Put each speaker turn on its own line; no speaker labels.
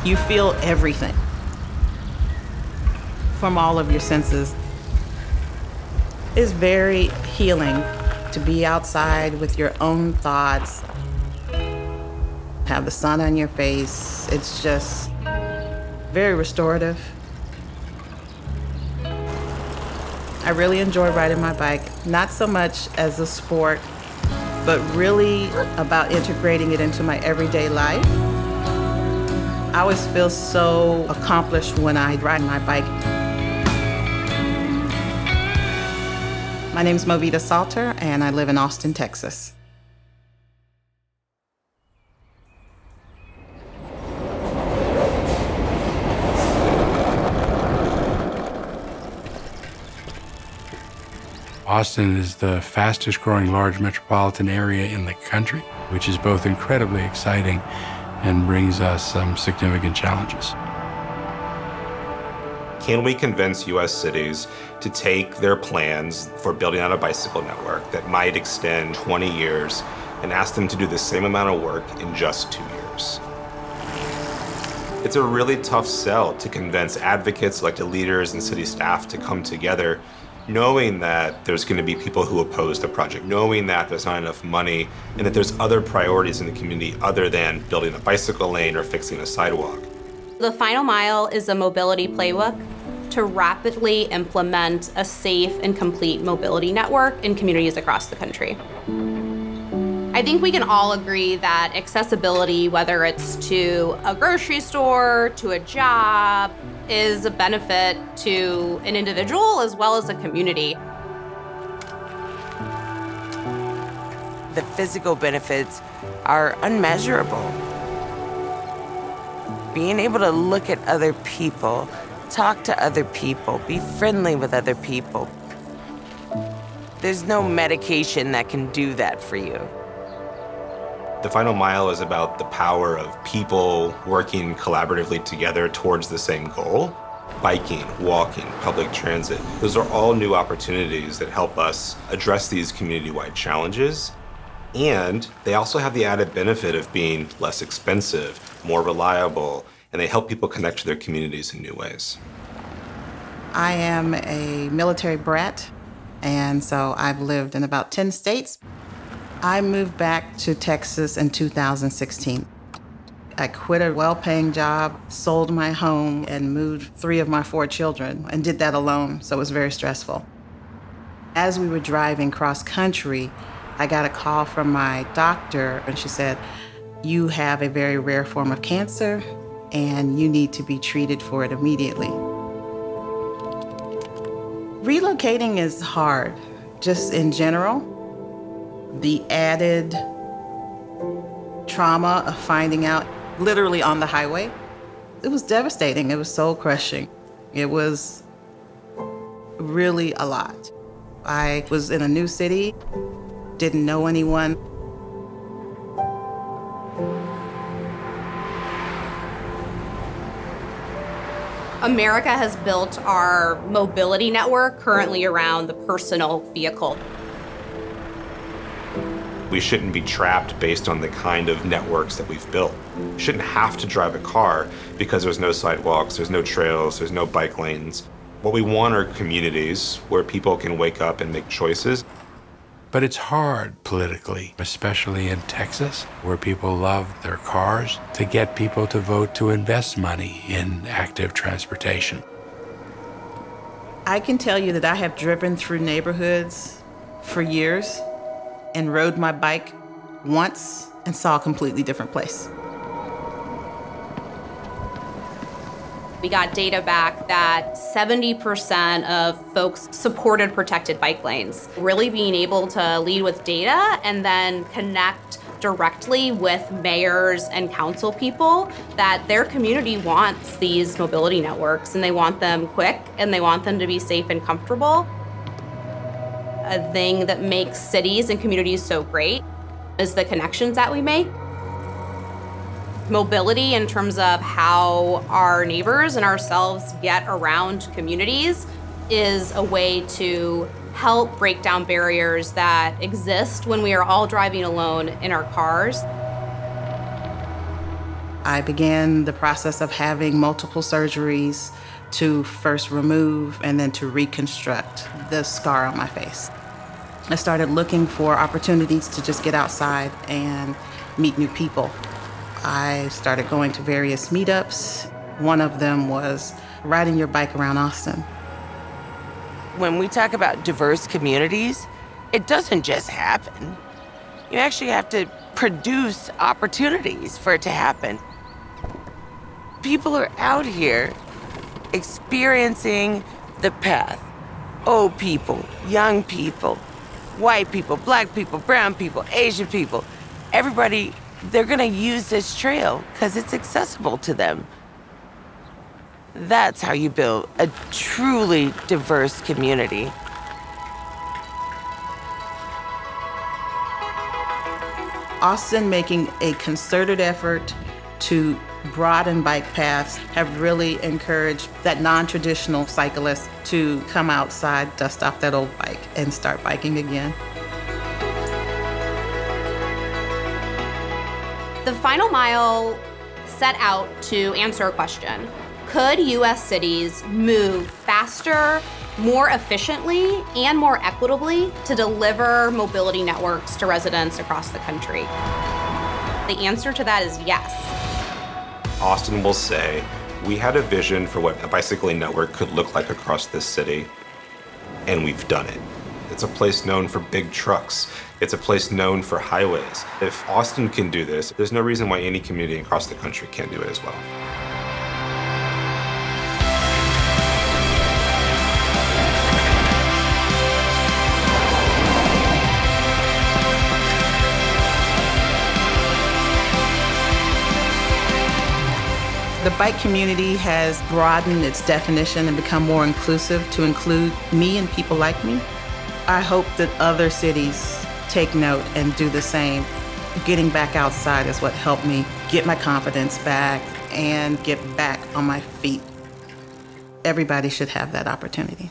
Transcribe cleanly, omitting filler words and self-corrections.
You feel everything from all of your senses. It's very healing to be outside with your own thoughts, have the sun on your face. It's just very restorative. I really enjoy riding my bike, not so much as a sport, but really about integrating it into my everyday life. I always feel so accomplished when I ride my bike. My name is Movetia Salter, and I live in Austin, Texas.
Austin is the fastest growing large metropolitan area in the country, which is both incredibly exciting and brings us some significant challenges.
Can we convince U.S. cities to take their plans for building out a bicycle network that might extend 20 years and ask them to do the same amount of work in just 2 years? It's a really tough sell to convince advocates, elected leaders, and city staff to come together, knowing that there's going to be people who oppose the project, knowing that there's not enough money, and that there's other priorities in the community other than building a bicycle lane or fixing a sidewalk.
The Final Mile is a mobility playbook to rapidly implement a safe and complete mobility network in communities across the country. I think we can all agree that accessibility, whether it's to a grocery store, to a job, is a benefit to an individual as well as a community.
The physical benefits are unmeasurable. Being able to look at other people, talk to other people, be friendly with other people. There's no medication that can do that for you.
The Final Mile is about the power of people working collaboratively together towards the same goal. Biking, walking, public transit, those are all new opportunities that help us address these community-wide challenges. And they also have the added benefit of being less expensive, more reliable, and they help people connect to their communities in new ways.
I am a military brat, and so I've lived in about 10 states. I moved back to Texas in 2016. I quit a well-paying job, sold my home, and moved 3 of my 4 children, and did that alone, so it was very stressful. As we were driving cross-country, I got a call from my doctor, and she said, "You have a very rare form of cancer, and you need to be treated for it immediately." Relocating is hard, just in general. The added trauma of finding out literally on the highway, it was devastating. It was soul-crushing. It was really a lot. I was in a new city, didn't know anyone.
America has built our mobility network currently around the personal vehicle.
We shouldn't be trapped based on the kind of networks that we've built. We shouldn't have to drive a car because there's no sidewalks, there's no trails, there's no bike lanes. What we want are communities where people can wake up and make choices.
But it's hard politically, especially in Texas, where people love their cars, to get people to vote to invest money in active transportation.
I can tell you that I have driven through neighborhoods for years and rode my bike once and saw a completely different place.
We got data back that 70% of folks supported protected bike lanes. Really being able to lead with data and then connect directly with mayors and council people that their community wants these mobility networks, and they want them quick and they want them to be safe and comfortable. A thing that makes cities and communities so great is the connections that we make. Mobility in terms of how our neighbors and ourselves get around communities is a way to help break down barriers that exist when we are all driving alone in our cars.
I began the process of having multiple surgeries to first remove and then to reconstruct the scar on my face. I started looking for opportunities to just get outside and meet new people. I started going to various meetups. One of them was riding your bike around Austin.
When we talk about diverse communities, it doesn't just happen. You actually have to produce opportunities for it to happen. People are out here experiencing the path. Old people, young people, white people, black people, brown people, Asian people. Everybody, they're gonna use this trail because it's accessible to them. That's how you build a truly diverse community.
Austin making a concerted effort to broaden bike paths have really encouraged that non-traditional cyclist to come outside, dust off that old bike, and start biking again.
The Final Mile set out to answer a question. Could U.S. cities move faster, more efficiently, and more equitably to deliver mobility networks to residents across the country? The answer to that is yes.
Austin will say, we had a vision for what a bicycling network could look like across this city, and we've done it. It's a place known for big trucks. It's a place known for highways. If Austin can do this, there's no reason why any community across the country can't do it as well.
The bike community has broadened its definition and become more inclusive to include me and people like me. I hope that other cities take note and do the same. Getting back outside is what helped me get my confidence back and get back on my feet. Everybody should have that opportunity.